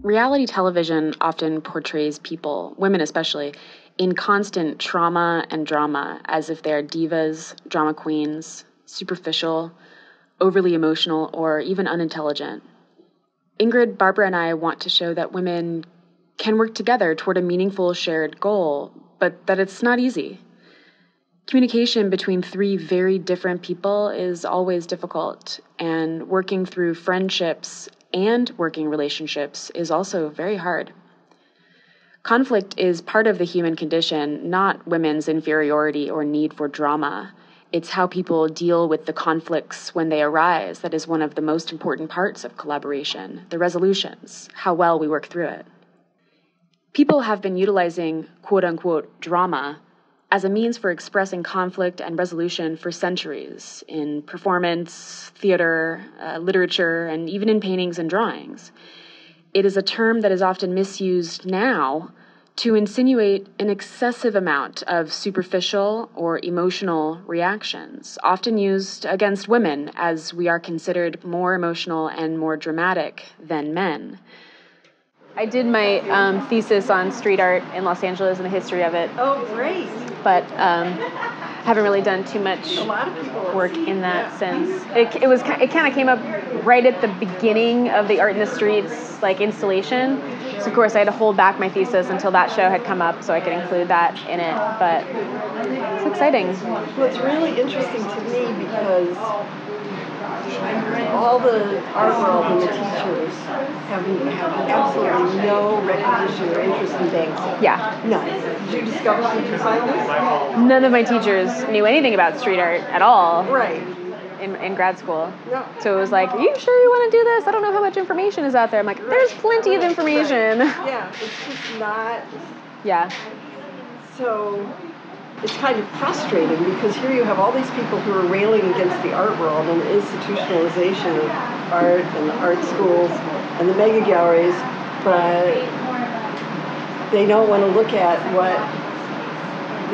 Reality television often portrays people, women especially, in constant trauma and drama, as if they're divas, drama queens, superficial, overly emotional, or even unintelligent. Ingrid, Barbara, and I want to show that women can work together toward a meaningful shared goal, but that it's not easy. Communication between three very different people is always difficult, and working through friendships and working relationships is also very hard. Conflict is part of the human condition, not women's inferiority or need for drama. It's how people deal with the conflicts when they arise that is one of the most important parts of collaboration, the resolutions, how well we work through it. People have been utilizing quote-unquote drama as a means for expressing conflict and resolution for centuries in performance, theater, literature, and even in paintings and drawings. It is a term that is often misused now to insinuate an excessive amount of superficial or emotional reactions, often used against women as we are considered more emotional and more dramatic than men. I did my thesis on street art in Los Angeles and the history of it. Oh, great. But haven't really done too much work in that sense. It kind of came up right at the beginning of the Art in the Streets installation. So of course I had to hold back my thesis until that show had come up so I could include that in it. But it's exciting. Well, it's really interesting to me because all the art world and the teachers have absolutely no recognition or interest in Banksy. Yeah. None. Did you find this? None of my teachers knew anything about street art at all. Right. In grad school. No. So it was like, are you sure you want to do this? I don't know how much information is out there. I'm like, there's plenty of information. Right. Yeah, it's just not. Yeah. So it's kind of frustrating because here you have all these people who are railing against the art world and the institutionalization of art and the art schools and the mega galleries, but they don't want to look at what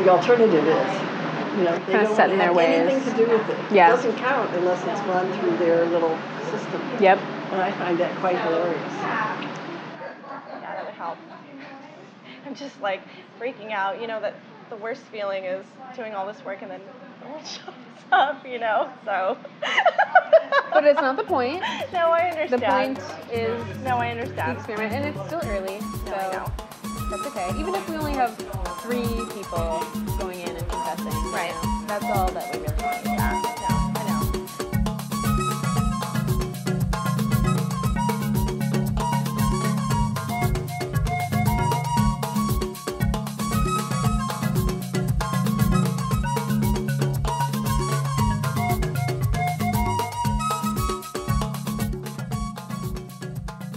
the alternative is. They kind of set in their ways. Anything to do with it. Yeah. It doesn't count unless it's run through their little system. Yep. And I find that quite hilarious. Yeah, that would help. I'm just freaking out. That the worst feeling is doing all this work and then no one shows up, so. But it's not the point. No, I understand. The point is no, I understand. The experiment, and it's still early, so I know. That's okay. Even if we only have 3 people going in and confessing, right? That's all that we really want. Yeah, I know.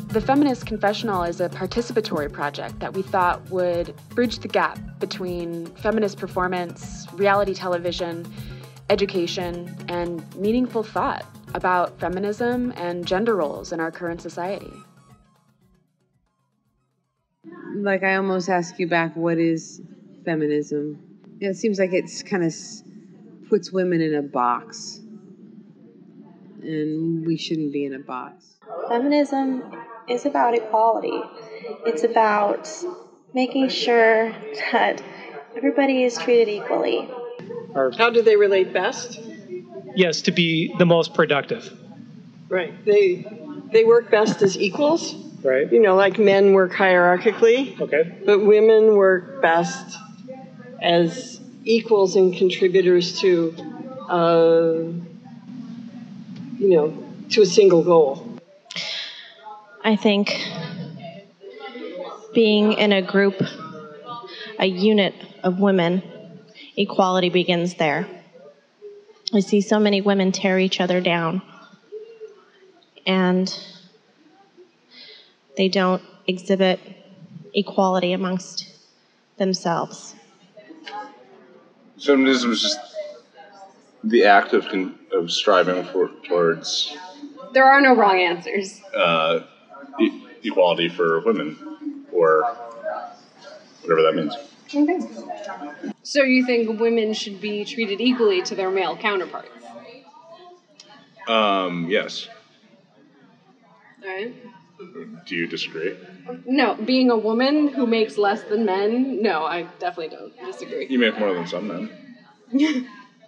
The Feminist Confessional is a participatory project that we thought would bridge the gap between feminist performance, reality television, education, and meaningful thought about feminism and gender roles in our current society. I almost ask you back, what is feminism? It seems like it's kind of puts women in a box, and we shouldn't be in a box. Feminism is about equality. It's about making sure that everybody is treated equally. How do they relate best? Yes, to be the most productive. Right. They work best as equals. Right. Like men work hierarchically. Okay. But women work best as equals and contributors to, to a single goal. I think being in a group, a unit of women, equality begins there. I see so many women tear each other down, and they don't exhibit equality amongst themselves. Feminism is just the act of striving towards. There are no wrong answers. Equality for women, or whatever that means. Okay. So you think women should be treated equally to their male counterparts? Yes. Right? Do you disagree? No, being a woman who makes less than men, no, I definitely don't disagree. You make more than some men.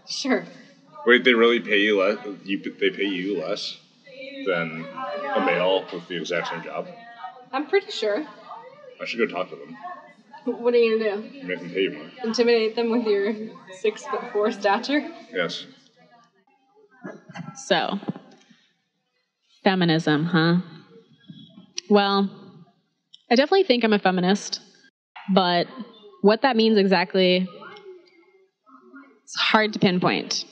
Sure. Wait, they really pay you less? They pay you less than a male with the exact same job? I'm pretty sure. I should go talk to them. What are you gonna do? Make them pay you more. Intimidate them with your 6'4" stature? Yes. So, feminism, huh? Well, I definitely think I'm a feminist, but what that means exactly, it's hard to pinpoint.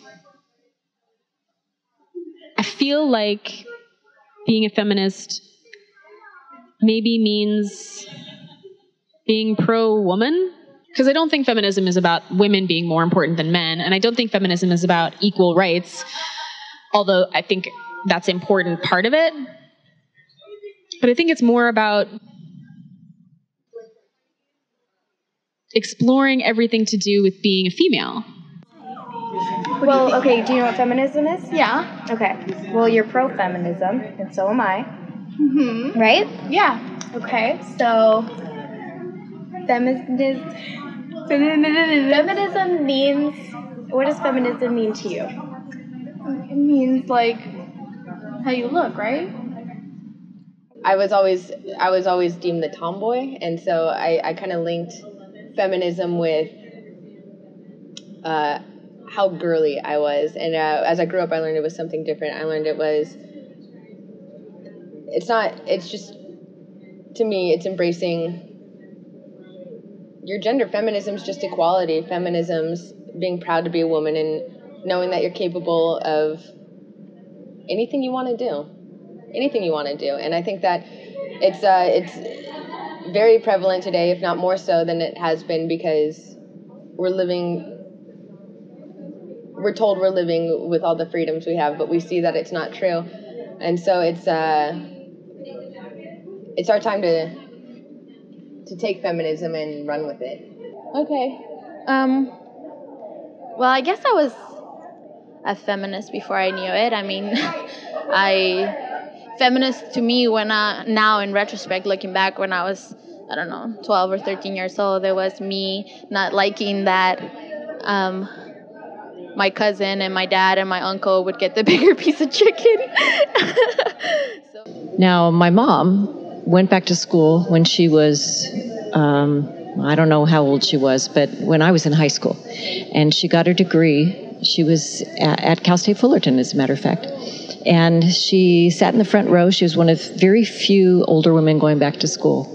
I feel like being a feminist maybe means being pro-woman, because I don't think feminism is about women being more important than men, and I don't think feminism is about equal rights, although I think that's an important part of it. But I think it's more about exploring everything to do with being a female. Well, okay, do you know what feminism is? Yeah. Okay. Well, you're pro-feminism, and so am I. Mm-hmm. Right? Yeah. Okay, so feminism means, what does feminism mean to you? It means, like, how you look, right? I was always deemed the tomboy, and so I kind of linked feminism with how girly I was. And as I grew up, I learned it was something different. I learned it's just, to me, it's embracing your gender. Feminism's just equality. Feminism's being proud to be a woman and knowing that you're capable of anything you want to do. Anything you want to do. And I think that it's very prevalent today, if not more so than it has been, because we're told we're living with all the freedoms we have, but we see that it's not true. And so it's our time to take feminism and run with it. Okay. Well, I guess I was a feminist before I knew it. I mean, feminist to me, now in retrospect, looking back when I was, I don't know, 12 or 13 years old, it was me not liking that my cousin and my dad and my uncle would get the bigger piece of chicken. Now, my mom went back to school when she was, I don't know how old she was, but when I was in high school. And she got her degree. She was at Cal State Fullerton, as a matter of fact. And she sat in the front row. She was one of very few older women going back to school.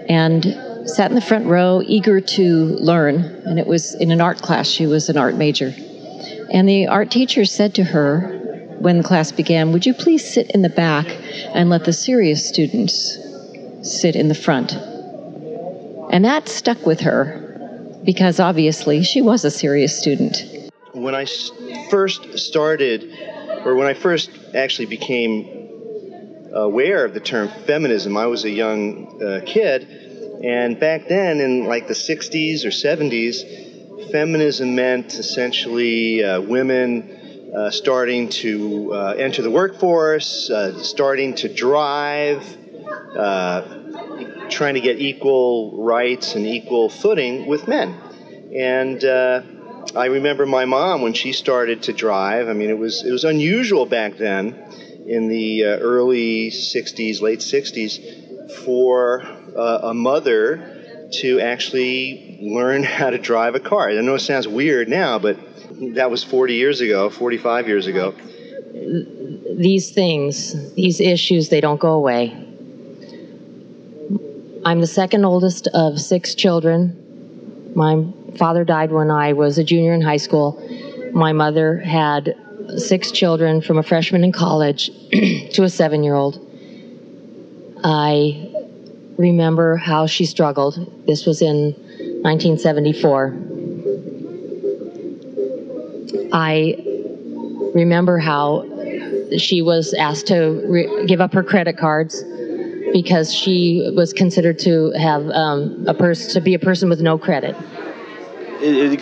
And sat in the front row, eager to learn. And it was in an art class. She was an art major. And the art teacher said to her, when the class began, "Would you please sit in the back and let the serious students sit in the front?" And that stuck with her, because obviously she was a serious student. When I first started, or when I first actually became aware of the term feminism, I was a young kid, and back then, in like the 60s or 70s, feminism meant essentially women starting to enter the workforce, starting to drive, trying to get equal rights and equal footing with men. And I remember my mom, when she started to drive, I mean, it was unusual back then in the early 60s, late 60s, for a mother to actually learn how to drive a car. I know it sounds weird now, but that was 45 years ago. These things, these issues, they don't go away. I'm the second oldest of 6 children. My father died when I was a junior in high school. My mother had 6 children, from a freshman in college to a 7-year-old. I remember how she struggled. This was in 1974. I remember how she was asked to give up her credit cards because she was considered to have to be a person with no credit. It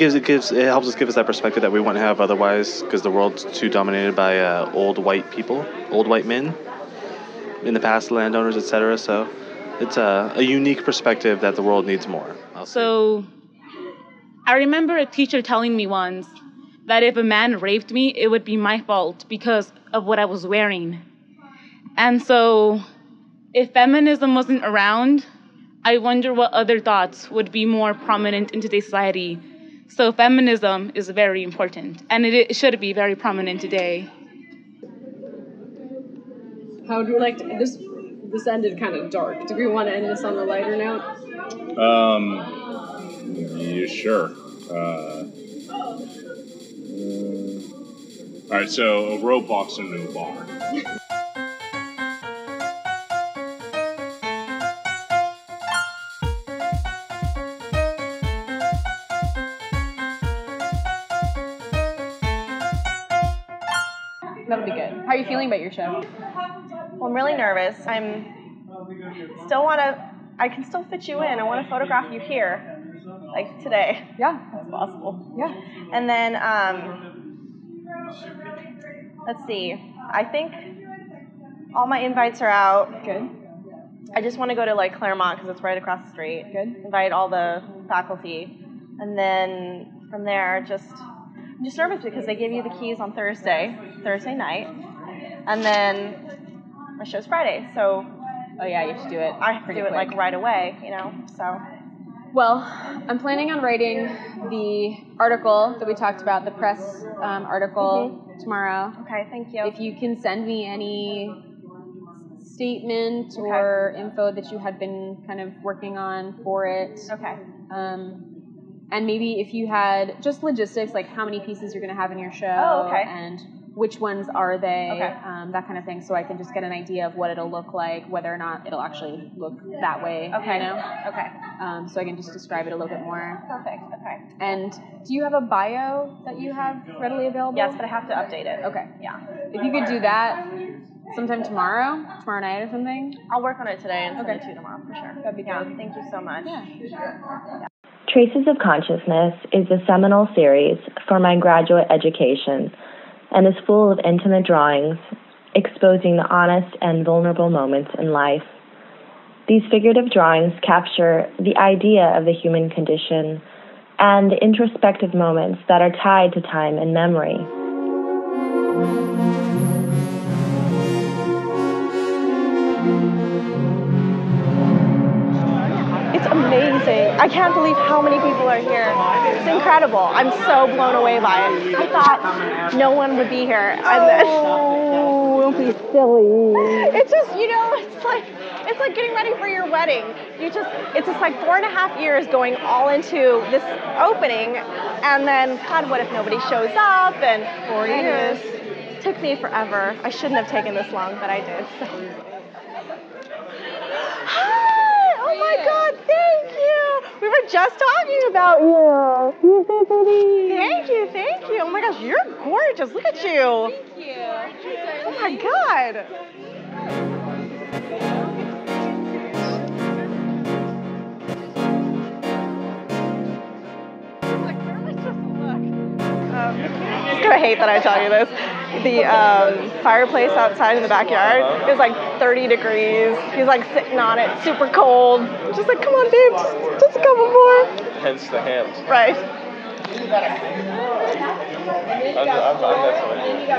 helps us give us that perspective that we wouldn't have otherwise, because the world's too dominated by old white people, old white men. in the past landowners, etc. So it's a unique perspective that the world needs more. So I remember a teacher telling me once that if a man raped me, it would be my fault because of what I was wearing. And so if feminism wasn't around, I wonder what other thoughts would be more prominent in today's society. So feminism is very important, and it should be very prominent today. How would we like to, this ended kind of dark. Do we want to end this on a lighter note? Yeah, sure. All right, so a rope walks into a bar. That'll be good. How are you feeling about your show? Well, I'm really nervous. I can still fit you in. I want to photograph you here, like today. Yeah. That's possible. Yeah. And then, let's see. I think all my invites are out. Good. I just want to go to like Claremont because it's right across the street. Good. Invite all the faculty. And then from there, I'm just nervous because they give you the keys on Thursday night. And then my show's Friday, so oh yeah, you have to do it. I have to do it like right away, so. Well, I'm planning on writing the article that we talked about, the press article tomorrow. Okay, thank you. If you can send me any statement or info that you had been kind of working on for it. Okay. And maybe if you had just logistics, like how many pieces you're going to have in your show. Oh, okay. And which ones are they, okay. That kind of thing, so I can just get an idea of what it'll look like, whether or not it'll actually look that way, okay. Okay. So I can just describe it a little bit more. Perfect, okay. And do you have a bio that you have readily available? Yes, but I have to update it. Okay. Yeah. If you could do that sometime tomorrow night or something? I'll work on it today and send it to you tomorrow for sure. That'd be good. Thank you so much. Yeah. Traces of Consciousness is a seminal series for my graduate education and is full of intimate drawings exposing the honest and vulnerable moments in life. These figurative drawings capture the idea of the human condition and the introspective moments that are tied to time and memory. It's amazing. I can't believe how many people are here. It's incredible. I'm so blown away by it. I thought no one would be here. And then, don't be silly. It's just, it's like getting ready for your wedding. It's just like 4.5 years going all into this opening, and then, God, what if nobody shows up? And 4 years. It took me forever. I shouldn't have taken this long, but I did. So. Oh my God, thank you. We were just talking about you. You're so pretty. Thank you. Oh my gosh, you're gorgeous. Look at you. Thank you. Oh my God. He's gonna hate that I tell you this. The fireplace outside in the backyard is like 30 degrees. He's like sitting on it, super cold. Just like, come on, babe, just a couple more. Hence the hands. Right. I'm messing with you. He's a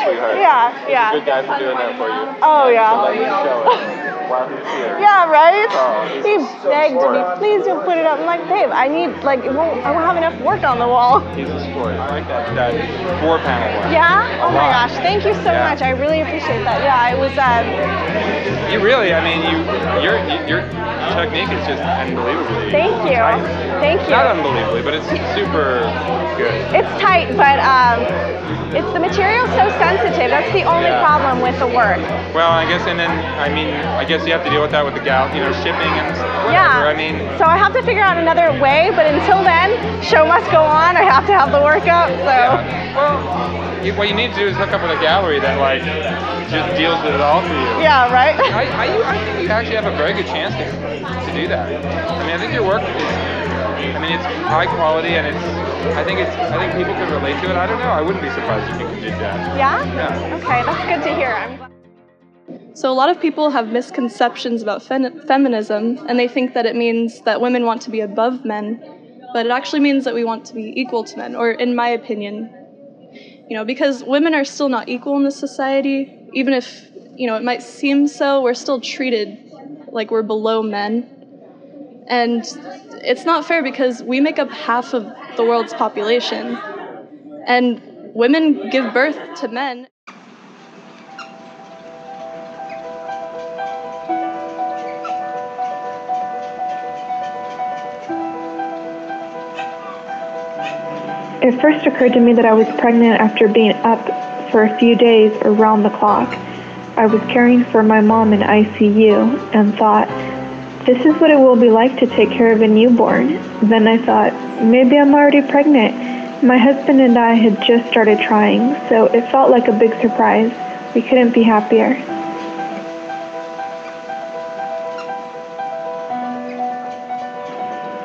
sweetheart. Yeah. He's a good guy for doing that for you. Oh, yeah. So let you show it while he's here. Yeah, right? Oh, he begged me, please don't put it up. I'm like, babe, I won't have enough work on the wall. He's a sport. I like that 4-panel one. Yeah? Oh my gosh, thank you so much. I really appreciate that. Yeah, it was, You really, your technique is just unbelievably Thank you. tight. Thank you. Not unbelievably, but it's super good. It's tight, but the material's so sensitive. That's the only problem with the work. Well, I guess you have to deal with that with the shipping and whatever. Yeah. So I have to figure out another way, but until then, show must go on. I have to have the work up, so. Yeah. Well, what you need to do is hook up with a gallery that just deals with it all for you. Yeah, right? I think you actually have a very good chance to do that. I think your work is, it's high quality, and I think people can relate to it. I don't know. I wouldn't be surprised if you did that. Yeah? Yeah. Okay, that's good to hear. I'm glad. So a lot of people have misconceptions about feminism, and they think that it means that women want to be above men, but it actually means that we want to be equal to men, or in my opinion. Because women are still not equal in this society, even if, it might seem so, we're still treated like we're below men. And it's not fair because we make up half of the world's population, and women give birth to men. It first occurred to me that I was pregnant after being up for a few days around the clock. I was caring for my mom in ICU and thought, this is what it will be like to take care of a newborn. Then I thought, maybe I'm already pregnant. My husband and I had just started trying, so it felt like a big surprise. We couldn't be happier.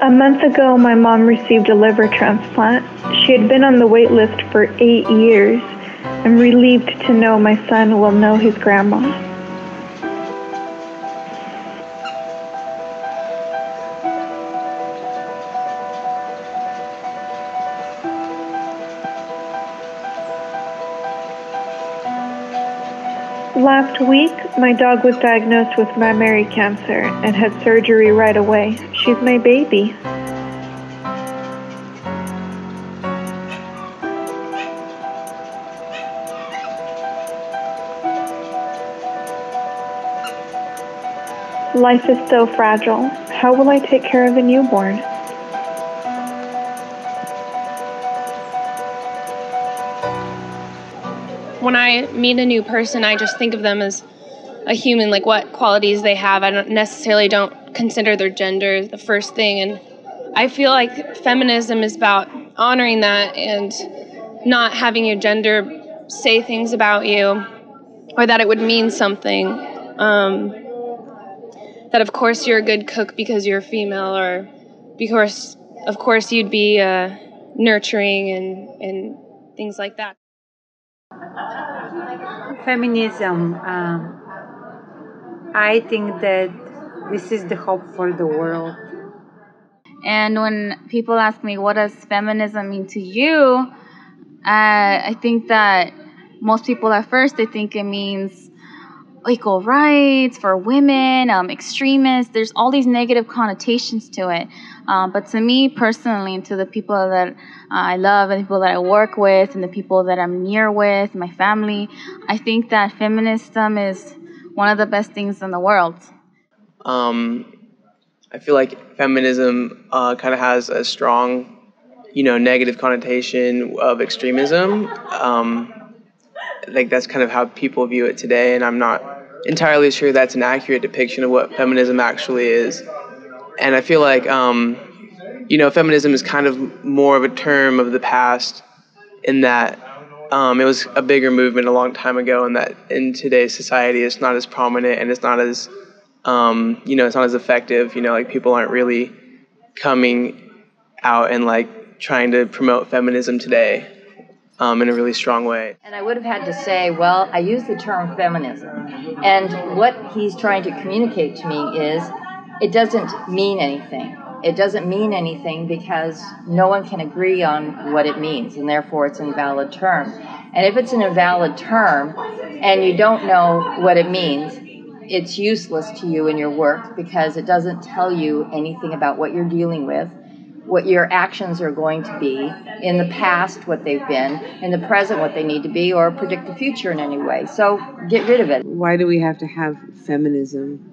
A month ago, my mom received a liver transplant. She had been on the wait list for 8 years. I'm relieved to know my son will know his grandma. Last week, my dog was diagnosed with mammary cancer and had surgery right away. She's my baby. Life is so fragile. How will I take care of a newborn? When I meet a new person, I just think of them as a human, like what qualities they have. I don't consider their gender the first thing. And I feel like feminism is about honoring that and not having your gender say things about you or that it would mean something. That of course you're a good cook because you're a female, or because of course you'd be nurturing and things like that. Feminism, I think that this is the hope for the world. And when people ask me, what does feminism mean to you? I think that most people at first, they think it means equal rights for women, extremists. There's all these negative connotations to it. But to me personally, and to the people that I love, and the people that I work with, and the people that I'm near with, my family, I think that feminism is one of the best things in the world. I feel like feminism kind of has a strong, negative connotation of extremism. Like that's kind of how people view it today, and I'm not entirely sure that's an accurate depiction of what feminism actually is. And I feel like, feminism is kind of more of a term of the past in that it was a bigger movement a long time ago, and that in today's society it's not as prominent and it's not as, it's not as effective. Like people aren't really coming out and like trying to promote feminism today in a really strong way. And I would have had to say, well, I use the term feminism. And what he's trying to communicate to me is it doesn't mean anything. It doesn't mean anything because no one can agree on what it means, and therefore it's an invalid term. And if it's an invalid term and you don't know what it means, it's useless to you in your work because it doesn't tell you anything about what you're dealing with, what your actions are going to be, in the past what they've been, in the present what they need to be, or predict the future in any way. So get rid of it. Why do we have to have feminism?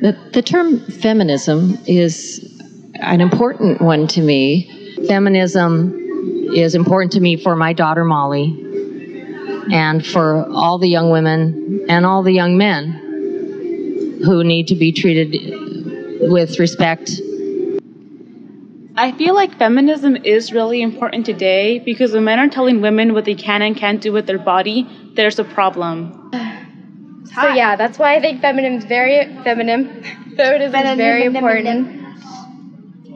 The term feminism is an important one to me. Feminism is important to me for my daughter Molly, and for all the young women and all the young men who need to be treated with respect. I feel like feminism is really important today because when men are telling women what they can and can't do with their body, there's a problem. So yeah, that's why I think feminism is very important.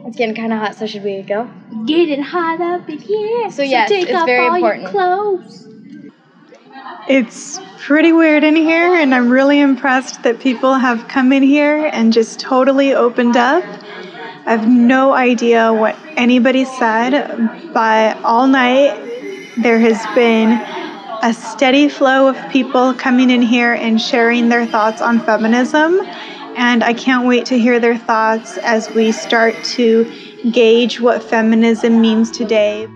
It's getting kind of hot, so should we go? Getting hot up in here. So yes, take it's off very all important. Your clothes. It's pretty weird in here, and I'm really impressed that people have come in here and just totally opened up. I have no idea what anybody said, but all night there has been a steady flow of people coming in here and sharing their thoughts on feminism, and I can't wait to hear their thoughts as we start to gauge what feminism means today.